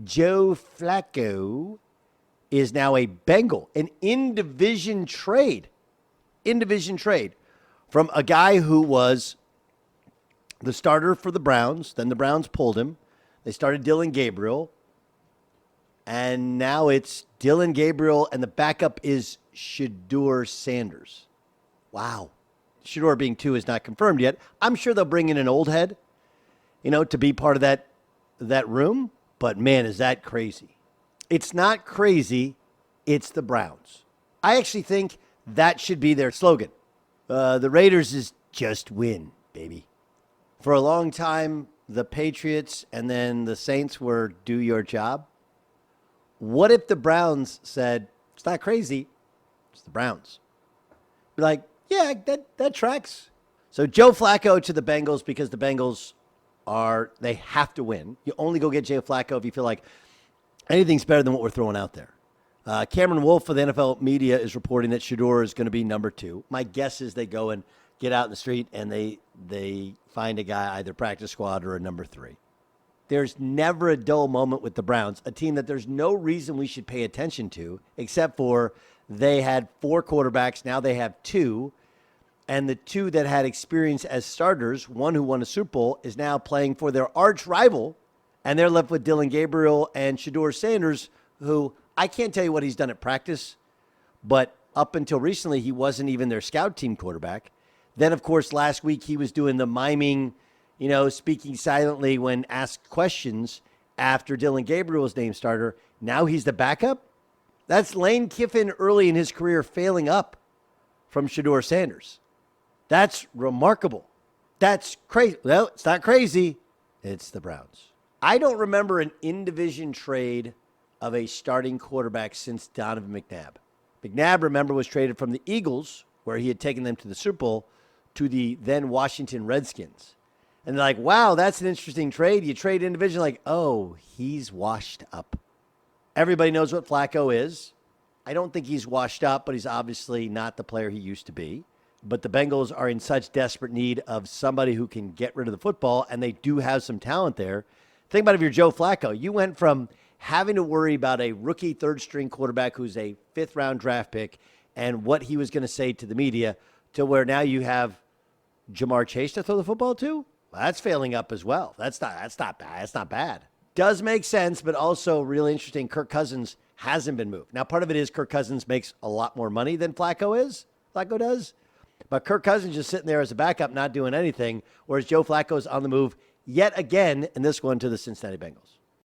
Joe Flacco is now a Bengal, an in-division trade from a guy who was the starter for the Browns. Then the Browns pulled him. They started Dylan Gabriel. And now it's Dylan Gabriel, and the backup is Shedeur Sanders. Wow. Shedeur being 2 is not confirmed yet. I'm sure they'll bring in an old head, to be part of that room. But, man, is that crazy. It's not crazy. It's the Browns. I actually think that should be their slogan. The Raiders is just win, baby. For a long time, the Patriots and then the Saints were do your job. What if the Browns said, it's not crazy, it's the Browns? Be like, yeah, that tracks. So Joe Flacco to the Bengals because the Bengals they have to win. You only go get Joe Flacco if you feel like anything's better than what we're throwing out there. Cameron Wolf of the NFL media is reporting that Shedeur is going to be number 2. My guess is they go and get out in the street and they find a guy, either practice squad or a number 3. There's never a dull moment with the Browns, a team that there's no reason we should pay attention to, except for they had 4 quarterbacks. Now they have 2. And the 2 that had experience as starters, one who won a Super Bowl, is now playing for their arch rival. And they're left with Dylan Gabriel and Shedeur Sanders, who I can't tell you what he's done at practice, but up until recently, he wasn't even their scout team quarterback. Then, of course, last week he was doing the miming, speaking silently when asked questions after Dylan Gabriel was named starter. Now he's the backup? That's Lane Kiffin early in his career failing up from Shedeur Sanders. That's remarkable. That's crazy. Well, it's not crazy. It's the Browns. I don't remember an in-division trade of a starting quarterback since Donovan McNabb. McNabb, remember, was traded from the Eagles, where he had taken them to the Super Bowl, to the then Washington Redskins. And they're like, wow, that's an interesting trade. You trade individually, like, oh, he's washed up. Everybody knows what Flacco is. I don't think he's washed up, but he's obviously not the player he used to be. But the Bengals are in such desperate need of somebody who can get rid of the football, and they do have some talent there. Think about if you're Joe Flacco. You went from having to worry about a rookie third-string quarterback who's a fifth-round draft pick and what he was going to say to the media to where now you have Jamar Chase to throw the football to? Well, that's failing up as well. That's not bad. That's not bad. Does make sense, but also really interesting. Kirk Cousins hasn't been moved. Now, part of it is Kirk Cousins makes a lot more money than Flacco does. But Kirk Cousins just sitting there as a backup, not doing anything, whereas Joe Flacco is on the move yet again, and this one to the Cincinnati Bengals.